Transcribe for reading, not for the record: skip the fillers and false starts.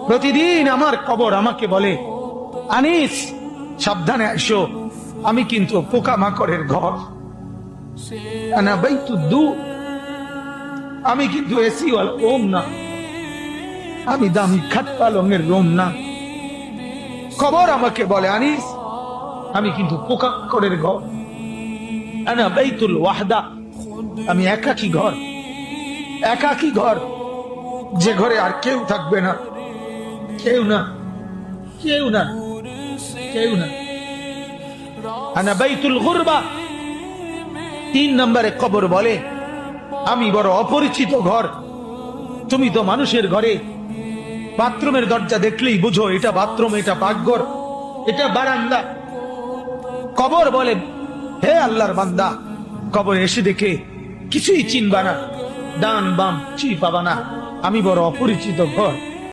প্রতিদিন আমার কবর আমাকে বলে, আনিস সাবধানে আসো, আমি কিন্তু পোকামাকড়ের ঘর, আনা বাইতুদ্দু, আমি কিন্তু এসি ওয়ালা রুম না, আমি দামি খাট পালঙের রুম না। কবর আমাকে বলে, আনিস আমি কিন্তু পোকামাকড়ের ঘর, আনা বাইতুল ওয়াহদা, আমি একাকী ঘর, একাকী ঘর, যে ঘরে আর কেউ থাকবে না, কেউ না, কেউ না, কেউ না। আনা বাইতুল গুরবা, 3 নম্বরে কবর বলে, আমি বড় অপরিচিত ঘর, তুমি তো মানুষের ঘরে বাথরুমের দরজা দেখলেই বুঝো এটা বাথরুম, এটা পাকঘর, এটা বারান্দা। কবর বলে, হে আল্লাহর বান্দা, কবর এসে দেখে কিছুই চিনবা না, ডান বাম কিছুই পাবা না, আমি বড় অপরিচিত ঘর।